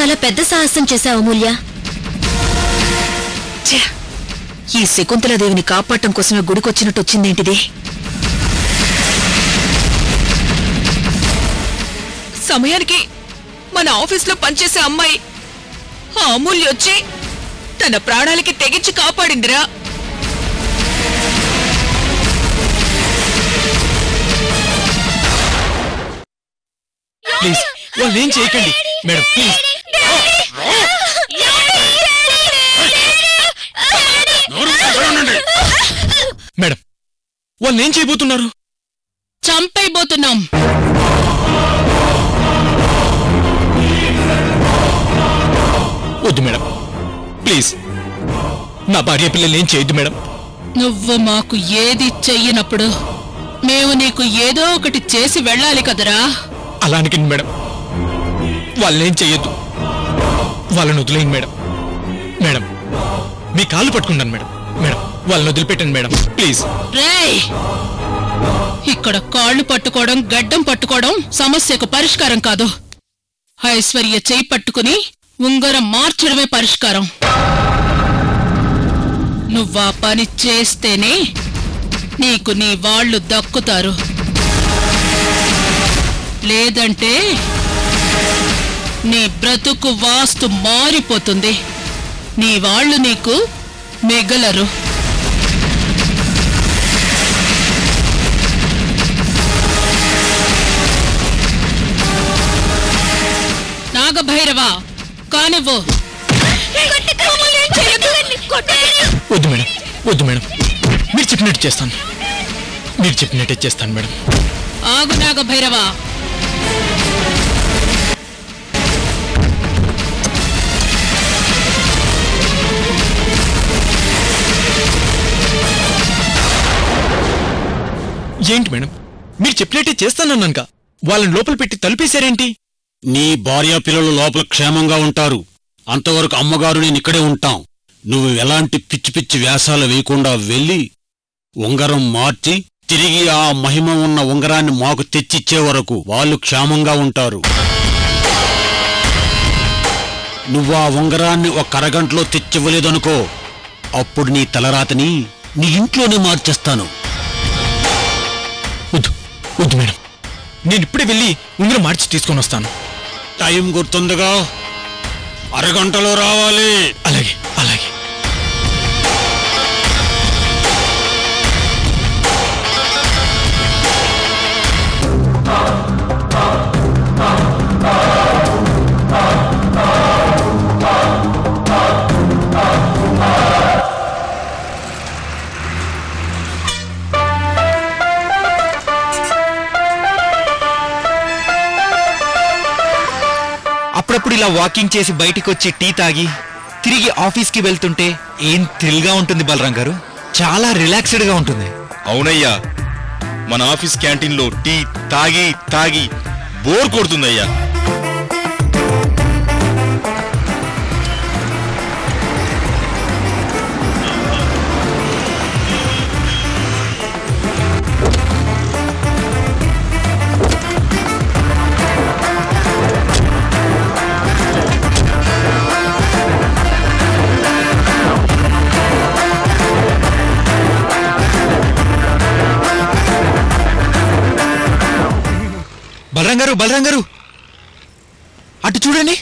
చాలా పెద్ద సాహసం చేశావు అమూల్య. ఈ శకుంతలాదేవిని కాపాడటం కోసమే గుడికొచ్చినట్టు వచ్చిందేంటిది? సమయానికి మన ఆఫీస్లో పనిచేసే అమ్మాయి ఆ అమూల్య వచ్చి తన ప్రాణాలకి తెగించి కాపాడిందిరా. ప్లీజ్ వాళ్ళేం చేయకండి మేడం, ప్లీజ్. మేడం వాళ్ళేం చేయబోతున్నారు? చంపైపోతున్నాం. వద్దు మేడం, ప్లీజ్. నా భార్య పిల్లలు ఏం చేయొద్దు మేడం. నువ్వు మాకు ఏది చెయ్యనప్పుడు మేము నీకు ఏదో ఒకటి చేసి వెళ్ళాలి కదరా. అలానికి మేడం వాళ్ళేం చెయ్యొద్దు, వాళ్ళని వదిలేయండి మేడం. మేడం మీ కాళ్ళు పట్టుకుంటాను మేడం. మేడం వాళ్ళని వదిలిపెట్టండి మేడం, ప్లీజ్. రేయ్, ఇక్కడ కాళ్ళు పట్టుకోవడం గడ్డం పట్టుకోవడం సమస్యకు పరిష్కారం కాదు. ఐశ్వర్య చేయి పట్టుకుని ఉంగరం మార్చడమే పరిష్కారం. నువ్వా పని చేస్తేనే నీకు నీ వాళ్ళు దక్కుతారు. లేదంటే నీ బ్రతుకు వాస్తు మారిపోతుంది. నీ వాళ్ళు నీకు మిగలరు. నాగభైరవ కానివ్వు. వద్దు మేడం, వద్దు మేడం. మీరు చెప్పినట్టు చేస్తాను, మీరు చెప్పినట్టే చేస్తాను మేడం. ఆగు నాగభైరవ. ఏంటి మేడం మీరు చెప్పినట్టే చేస్తానన్నానుగా, వాళ్ళని లోపల పెట్టి తలుపేశారేంటి? నీ భార్య పిల్లలు లోపల క్షేమంగా ఉంటారు. అంతవరకు అమ్మగారు నేను ఇక్కడే ఉంటాం. నువ్వు ఎలాంటి పిచ్చి పిచ్చి వేషాలు వేయకుండా వెళ్ళి ఉంగరం మార్చి తిరిగి ఆ మహిమ ఉన్న ఉంగరాన్ని మాకు తెచ్చిచ్చే వరకు వాళ్ళు క్షేమంగా ఉంటారు. నువ్వు ఆ ఉంగరాన్ని ఒక అరగంటలో తెచ్చివ్వలేదనుకో, అప్పుడు నీ తలరాతని నీ ఇంట్లోనే మార్చేస్తాను. వద్దు వద్దు మేడం, నేను ఇప్పుడే వెళ్ళి ఉంగరం మార్చి తీసుకొని వస్తాను. టైం గుర్తుందిగా, అరగంటలో రావాలి. అలాగే అలాగే. అప్పుడప్పుడు ఇలా వాకింగ్ చేసి బయటికి వచ్చి టీ తాగి తిరిగి ఆఫీస్కి వెళ్తుంటే ఏం థ్రిల్గా ఉంటుంది బలరాం గారు. చాలా రిలాక్స్డ్గా ఉంటుంది. అవునయ్యా, మన ఆఫీస్ క్యాంటీన్లో టీ తాగి తాగి బోర్ కొడుతుందయ్యా. బలరాం గారు అటు చూడండి.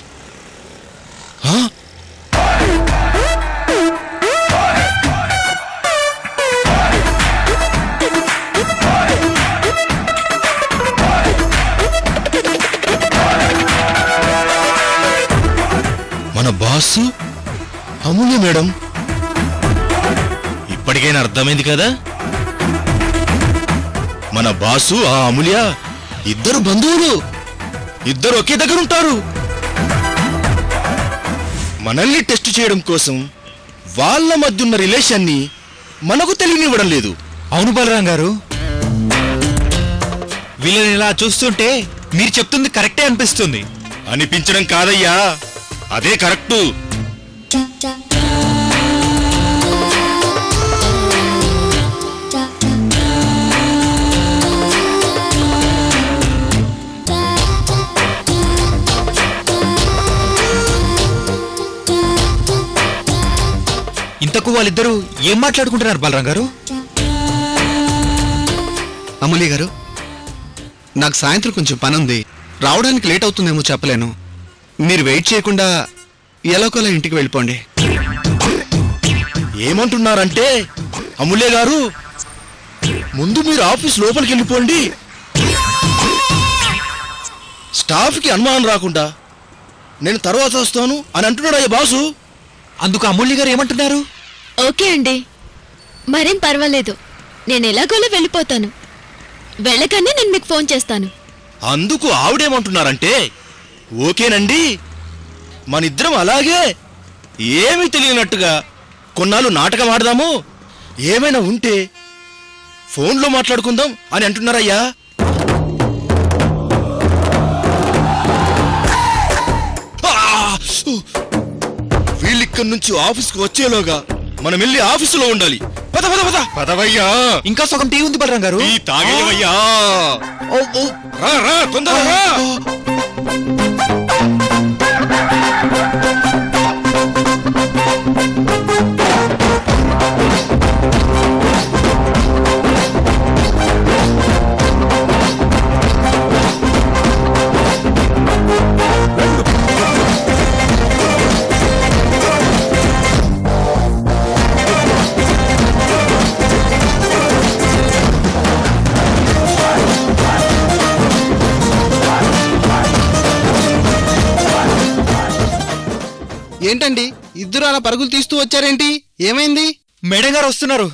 మన బాసు అమూల్య మేడం. ఇప్పటికైనా అర్థమైంది కదా, మన బాసు ఆ అమూల్య ఇద్దరు బంధువులు, ఇద్దరు ఒకే దగ్గర ఉంటారు. మనల్ని టెస్ట్ చేయడం కోసం వాళ్ళ మధ్య ఉన్న రిలేషన్ని మనకు తెలియనివ్వడం లేదు. అవును బలరాం గారు, వీళ్ళని ఇలా చూస్తుంటే మీరు చెప్తుంది కరెక్టే అనిపిస్తుంది. అనిపించడం కాదయ్యా, అదే కరెక్టు. ఇంతకు వాళ్ళిద్దరూ ఏం మాట్లాడుకుంటున్నారు బలరాం గారు? అమూల్య గారు, నాకు సాయంత్రం కొంచెం పని ఉంది, రావడానికి లేట్ అవుతుందేమో చెప్పలేను. మీరు వెయిట్ చేయకుండా ఎలాగోలా ఇంటికి వెళ్ళిపోండి. ఏమంటున్నారంటే అమూల్య గారు, ముందు మీరు ఆఫీస్ లోపలికి వెళ్ళిపోండి, స్టాఫ్కి అనుమానం రాకుండా నేను తర్వాత వస్తాను అని అంటున్నాడు అయ్యా బాసు. అందుకు అమూల్య గారు ఏమంటున్నారు? ఓకే అండి, మరేం పర్వాలేదు, నేను ఎలాగోలా వెళ్ళిపోతాను. వెళ్ళగానే నేను మీకు ఫోన్ చేస్తాను. అందుకు ఆవిడేమంటున్నారంటే ఓకేనండి, మనిద్దరం అలాగే ఏమీ తెలియనట్టుగా కొన్నాళ్ళు నాటకం ఆడదాము, ఏమైనా ఉంటే ఫోన్లో మాట్లాడుకుందాం అని అంటున్నారయ్యా. వీళ్ళిక్కడి నుంచి ఆఫీస్కి వచ్చేలోగా మనం వెళ్ళి ఆఫీసులో ఉండాలి. పద పద పద పదవయ్యా. ఇంకా సగం టీ ఉంది బలరాం గారు. తాగేవయ్యా. రా రా తొందరగా. ఏంటండి ఇద్దరు అలా పరుగులు తీస్తూ వచ్చారేంటి? ఏమైంది? మేడం గారు వస్తున్నారు,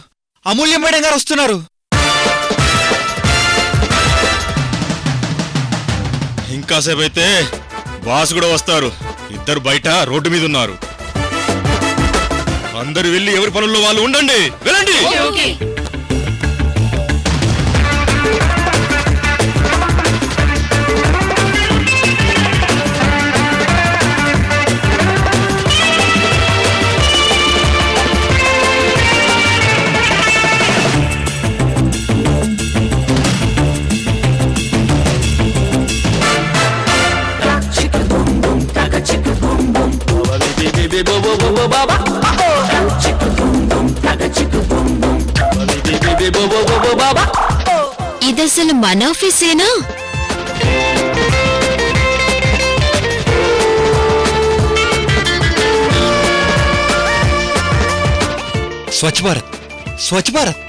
అమూల్య మేడం గారు వస్తున్నారు. ఇంకాసేపు అయితే బాస్ కూడా వస్తారు. ఇద్దరు బయట రోడ్డు మీద ఉన్నారు. అందరూ వెళ్ళి ఎవరి పనుల్లో వాళ్ళు ఉండండి. వెళ్ళండి. ఇదసలు మన ఆఫీసేనా? స్వచ్ఛ భారత్, స్వచ్ఛ భారత్.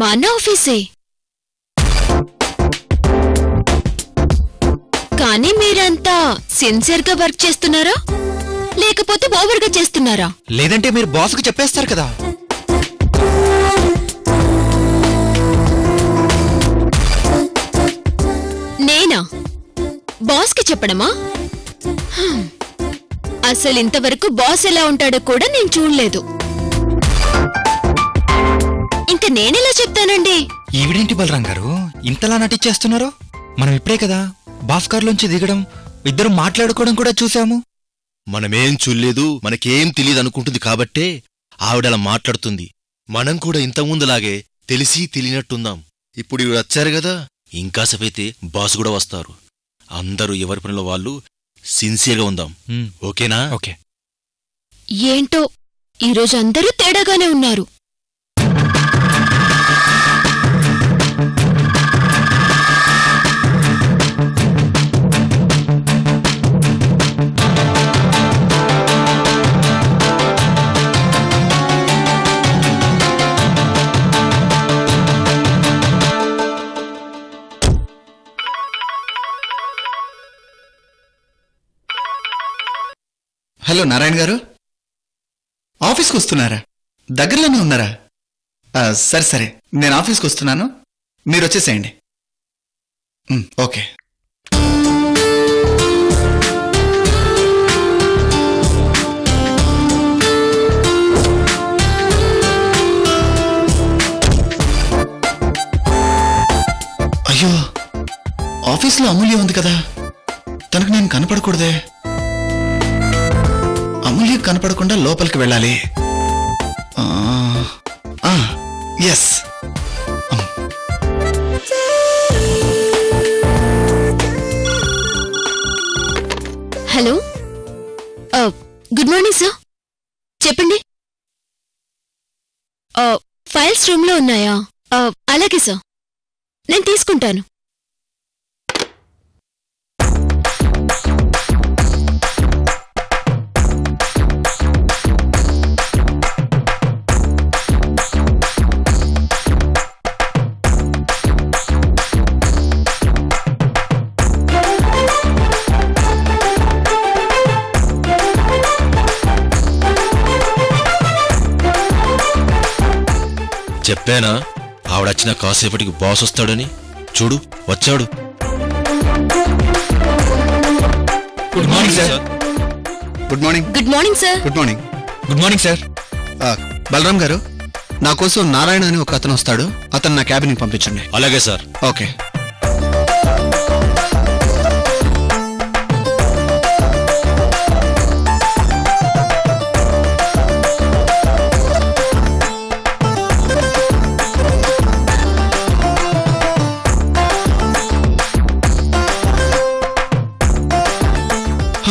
మన ఆఫీసే, కానీ మీరంతా సిన్సియర్ గా వర్క్ చేస్తున్నారా లేకపోతే ఓవర్ గా చేస్తున్నారా? లేదంటే మీరు బాస్కు చెప్పేస్తారు కదా. నేనా బాస్ కి చెప్పడమా? అసలు ఇంతవరకు బాస్ ఎలా ఉంటాడో కూడా నేను చూడలేదు. ఇంకా నేనెలా చెప్తానండి? ఈవిడేంటి బలరాం గారు ఇంతలా నటించేస్తున్నారు? మనం ఇప్పుడే కదా బాస్ కార్లోంచి దిగడం, ఇద్దరు మాట్లాడుకోవడం కూడా చూశాము. మనమేం చూడలేదు, మనకేం తెలియదు అనుకుంటుంది కాబట్టే ఆవిడలా మాట్లాడుతుంది. మనం కూడా ఇంతకుముందులాగే తెలిసి తెలియనట్టుందాం. ఇప్పుడు ఇవి వచ్చారు కదా, ఇంకాసేపైతే బాస్ కూడా వస్తారు. అందరూ ఎవరి పనిలో వాళ్ళు సిన్సియర్గా ఉందాం. ఓకేనా? ఓకే. ఏంటో ఈరోజు అందరూ తేడాగానే ఉన్నారు. హలో నారాయణ గారు, ఆఫీస్కి వస్తున్నారా? దగ్గరలోనే ఉన్నారా? సరే సరే, నేను ఆఫీస్కి వస్తున్నాను, మీరు వచ్చేసేయండి. ఓకే. అయ్యో, ఆఫీస్లో అమూల్య ఉంది కదా, తనకు నేను కనపడకూడదే. అమూల్య కనపడకుండా లోపలికి వెళ్ళాలి. Yes. Hello good morning sir. చెప్పండి. ఫైల్స్ రూమ్లో ఉన్నాయా? అలాగే సార్, నేను తీసుకుంటాను. చెప్పానా ఆవిడొచ్చిన కాసేపటికి బాస్ వస్తాడని? చూడు వచ్చాడు. Good morning sir. Good morning. Good morning sir. Good morning. Good morning sir. Balaram garu, నా కోసం నారాయణ అని ఒక అతను వస్తాడు, అతను నా క్యాబిన్కి పంపించండి. అలాగే సార్. ఓకే.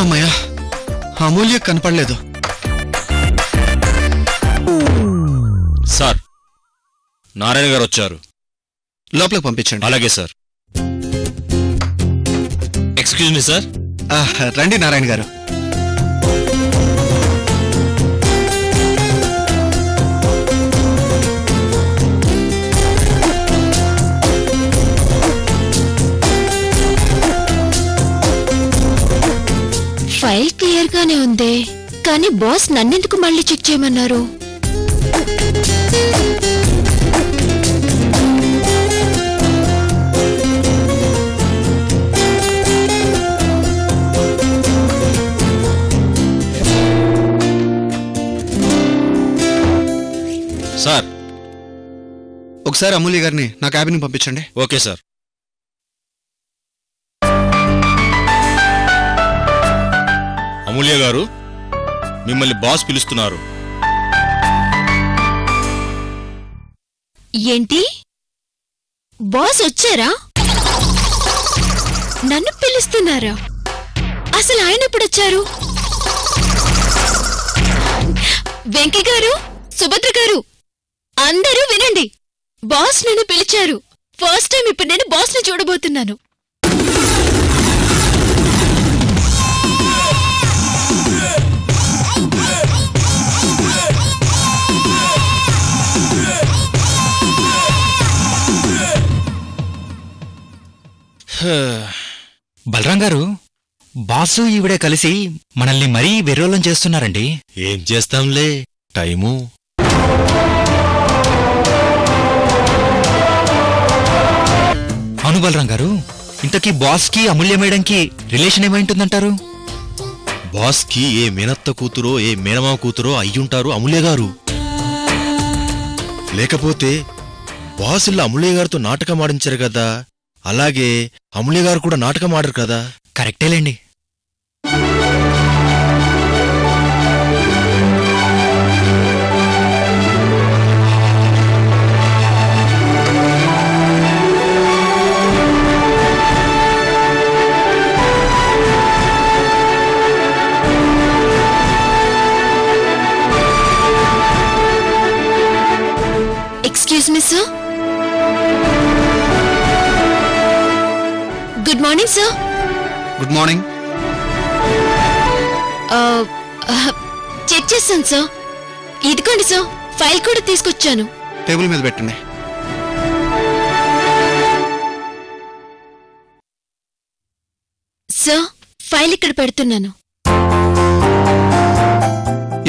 అమ్మయ్యా, అమూల్య కనపడలేదు. సార్, నారాయణ గారు వచ్చారు. లోపలికి పంపించండి. అలాగే సార్. Excuse me sir. రండి నారాయణ గారు. ఫైల్ క్లియర్ గానే ఉంది, కానీ బాస్ నన్నెందుకు మళ్ళీ చెక్ చేయమన్నారు? సార్, ఒకసారి అమూల్య గారిని నా క్యాబిన్కి పంపించండి. Okay sir. అమూల్య గారు, మిమ్మల్ని బాస్ పిలుస్తున్నారు. ఏంటి, బాస్ వచ్చారా? నన్ను పిలుస్తున్నారా? అసలు ఆయన ఎప్పుడొచ్చారు? వెంకీ గారు, సుభద్ర గారు, అందరూ వినండి. బాస్ నన్ను పిలిచారు. ఫస్ట్ టైం ఇప్పుడు నేను బాస్ ని చూడబోతున్నాను. బలరాం గారు, బాసు ఈవిడే కలిసి మనల్ని మరీ వెర్రోలం చేస్తున్నారండి. ఏం చేస్తాంలే, టైము. అవును బలరాం గారు, ఇంతకీ బాస్కి అమూల్య మేడంకి రిలేషన్ ఏమైంటుందంటారు? బాస్కి ఏ మేనత్త కూతురో ఏ మేనమామ కూతురో అయ్యుంటారు అమూల్య గారు. లేకపోతే బాస్ ఇలా అమూల్య గారితో నాటకం ఆడించారు కదా, అలాగే అమూల్య గారు కూడా నాటకం ఆడరు కదా. కరెక్టేలేండి. Excuse me sir. Good morning sir. Good morning. Check చేశాను సార్. ఇదిగోండి సార్, ఫైల్ కూడా తీసుకొచ్చాను. టేబుల్ మీద పెట్టండి. సార్, ఫైల్ ఇక్కడ పెడుతున్నాను.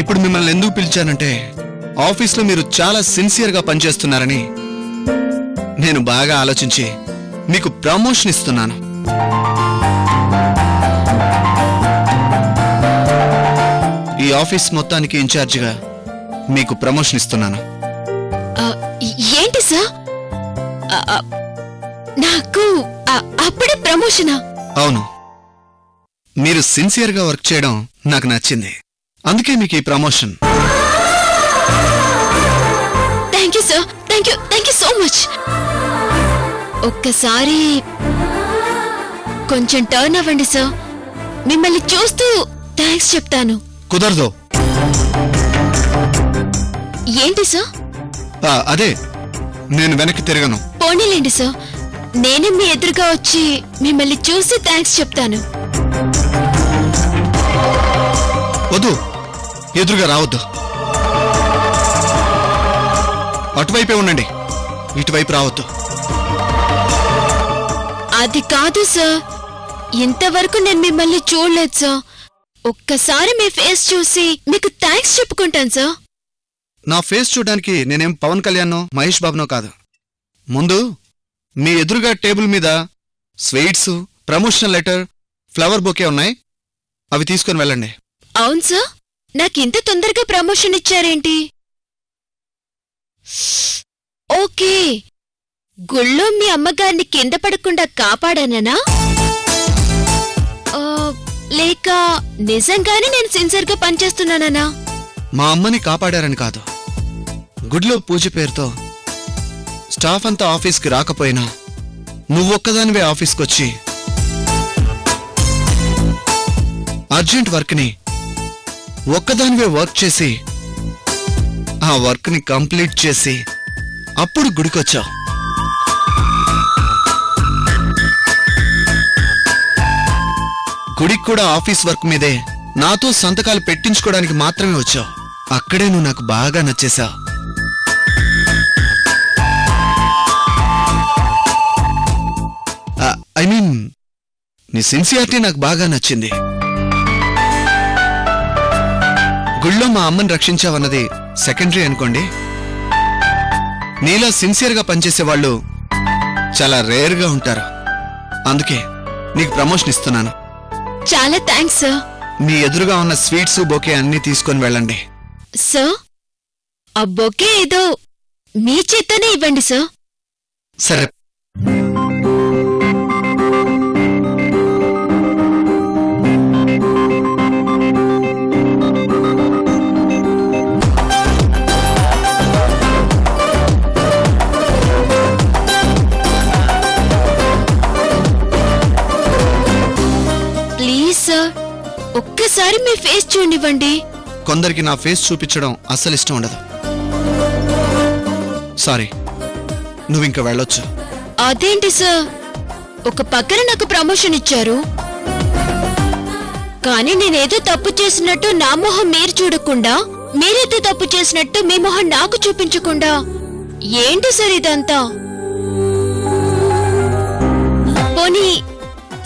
ఇప్పుడు మిమ్మల్ని ఎందుకు పిలిచానంటే, ఆఫీస్లో మీరు చాలా సిన్సియర్గా పనిచేస్తున్నారని నేను బాగా ఆలోచించి మీకు ప్రమోషన్ ఇస్తున్నాను. ఈ ఆఫీస్ మొత్తానికి ఇన్ఛార్జిగా మీకు ప్రమోషన్ ఇస్తున్నాను. ఏంటి సార్, నాకు అప్పుడే ప్రమోషనా? అవును, మీరు సిన్సియర్గా వర్క్ చేయడం నాకు నచ్చింది, అందుకే మీకు ఈ promotion. Thank you sir, thank you so much. ఒక్కసారి కొంచెం టర్న్ అవ్వండి సార్, మిమ్మల్ని చూస్తూ థ్యాంక్స్ చెప్తాను. కుదరదు. ఏంటి సార్? అదే, నేను వెనక్కి తిరగను. పోనీలేండి సార్, నేనే మీ ఎదురుగా వచ్చి మిమ్మల్ని చూసి థ్యాంక్స్ చెప్తాను. వద్దు, ఎదురుగా రావద్దు. అటువైపే ఉండండి, ఇటువైపు రావద్దు. అది కాదు సార్, ఇంతవరకు నేను మిమ్మల్ని చూడలేదు సార్. ఒక్కసారి మీ ఫేస్ చూసి మీకు థ్యాంక్స్ చెప్పుకుంటాను సార్. నా ఫేస్ చూడడానికి నేనేం పవన్ కళ్యాణ్నో మహేష్ బాబునో కాదు. ముందు మీ ఎదురుగా టేబుల్ మీద sweets, promotional letter, flower bouquet ఉన్నాయి. అవి తీసుకొని వెళ్ళండి. అవును సార్, నాకింత తొందరగా ప్రమోషన్ ఇచ్చారేంటి? ఓకే, గుళ్ళో మీ అమ్మగారిని కింద పడకుండా కాపాడానా? లేక నిజంగానే నేను సిన్సియర్గా పనిచేస్తున్నానా? మా అమ్మని కాపాడారని కాదు, గుడిలో పూజ పేరుతో స్టాఫ్ అంతా ఆఫీస్కి రాకపోయినా నువ్వొక్కదానివే ఆఫీస్కొచ్చి అర్జెంట్ వర్క్ని ఒక్కదానివే వర్క్ చేసి ఆ వర్క్ని కంప్లీట్ చేసి అప్పుడు గుడికొచ్చావు. గుడికి కూడా ఆఫీస్ వర్క్ మీదే నాతో సంతకాలు పెట్టించుకోవడానికి మాత్రమే వచ్చావు. అక్కడే నువ్వు నాకు బాగా నచ్చేశావు. ఐ మీన్, నీ సిన్సియారిటీ నాకు బాగా నచ్చింది. గుళ్ళో మా అమ్మని రక్షించావన్నది సెకండరీ అనుకోండి. నీలా సిన్సియర్గా పనిచేసేవాళ్ళు చాలా రేర్గా ఉంటారు. అందుకే నీకు ప్రమోషన్ ఇస్తున్నాను. చాలా థ్యాంక్స్ సార్. మీ ఎదురుగా ఉన్న స్వీట్స్, బొకే అన్నీ తీసుకొని వెళ్ళండి. సార్, ఆ బొకే ఏదో మీ చేతనే ఇవ్వండి సార్. సరే. ప్లీజ్ సార్, ఒక్కసారి మీ ఫేస్ చూడనివ్వండి. కొందరికి నా ఫేస్ చూపించడం అస్సలు ఇష్టం ఉండదు. సారీ, నువ్వింక వెళ్ళొచ్చు. అదేంటి సార్, ఒక పక్కన నాకు ప్రమోషన్ ఇచ్చారు, కానీ నేనేదో తప్పు చేసినట్టు నా మొహం మీరు చూడకుండా, మీరేదో తప్పు చేసినట్టు మీ మొహం నాకు చూపించకుండా ఏంటి సార్ ఇదంతా? పోనీ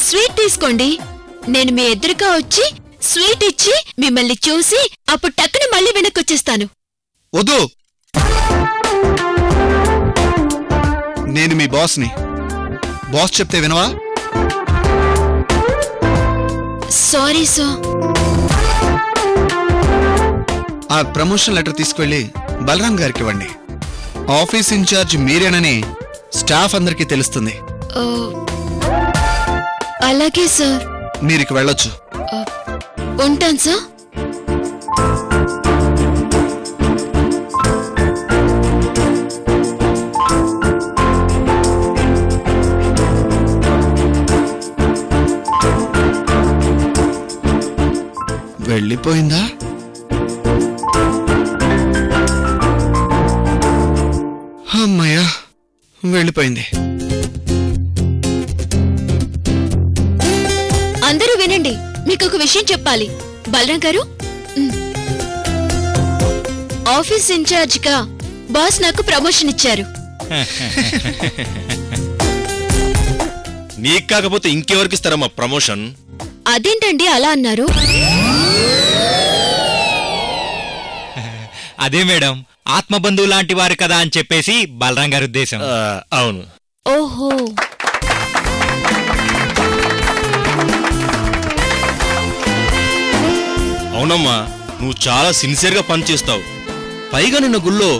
స్వీట్ తీసుకోండి, నేను మీ ఎదురుగా వచ్చి స్వీట్ ఇచ్చి మిమ్మల్ని చూసి అప్పుడు టక్కున మళ్ళీ వెనక్కొచ్చేస్తాను. వద్దు, నేను మీ బాస్ని. బాస్ చెప్తే వినవా? Sorry sir. ఆ ప్రమోషన్ లెటర్ తీసుకెళ్లి బలరాం గారికి ఇవ్వండి. ఆఫీస్ ఇన్ఛార్జ్ మీరేనని స్టాఫ్ అందరికీ తెలుస్తుంది. అలాగే సార్. మీరిక వెళ్ళొచ్చు. ఉంటాను సార్. వెళ్ళిపోయిందా? అమ్మయ్యా, వెళ్ళిపోయింది. అందరూ వినండి, మీకు ఒక విషయం చెప్పాలి. బలరాం గారు, ఆఫీస్ ఇన్ఛార్జ్ గా బాస్ నాకు ప్రమోషన్ ఇచ్చారు. నీకు కాకపోతే ఇంకెవరికి ఇస్తారమ్మా ప్రమోషన్? అదేంటండి అలా అన్నారు? అదే మేడం, ఆత్మబంధువు లాంటి వారు కదా అని చెప్పేసి బలరాం గారి ఉద్దేశం. అవును. ఓహో, అవునమ్మా, నువ్వు చాలా సిన్సియర్గా పనిచేస్తావు. పైగా నిన్న గుళ్ళో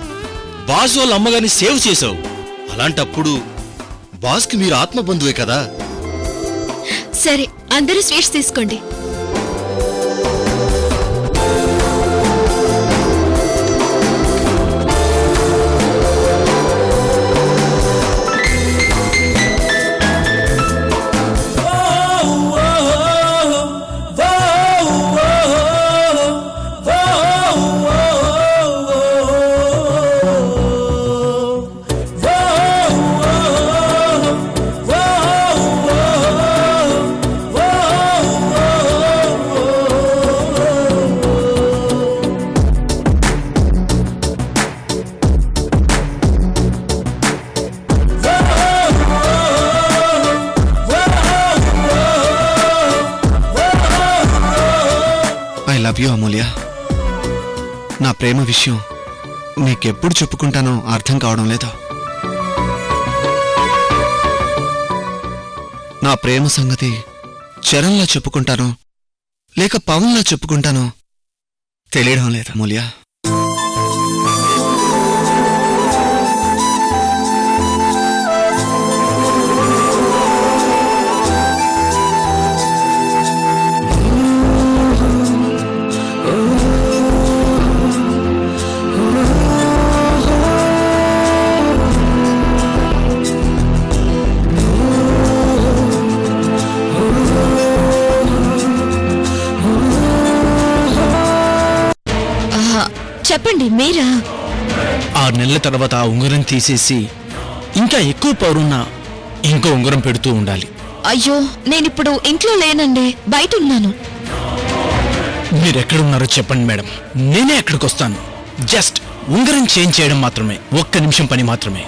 బాస్ వాళ్ళ అమ్మగారిని సేవ్ చేశావు. అలాంటప్పుడు బాస్కి మీరు ఆత్మబంధువే కదా. సరే, అందరూ స్వీట్స్ తీసుకోండి. లవ్ యూ అమూల్య. నా ప్రేమ విషయం నీకెప్పుడు చెప్పుకుంటానో అర్థం కావడం లేదు. నా ప్రేమ సంగతి చరణ్లా చెప్పుకుంటానో లేక పవన్లా చెప్పుకుంటానో తెలియడం లేదు అమూల్య. చెప్పండి, మీరా? 6 నెలల తర్వాత ఆ ఉంగరం తీసేసి ఇంకా ఎక్కువ పౌరున్న ఇంకో ఉంగరం పెడుతూ ఉండాలి. అయ్యో, నేనిప్పుడు ఇంట్లో లేనండి, బయట ఉన్నాను. మీరెక్కడున్నారో చెప్పండి మేడం, నేనే అక్కడికి వస్తాను. జస్ట్ ఉంగరం చేంజ్ చేయడం మాత్రమే, ఒక్క నిమిషం పని మాత్రమే.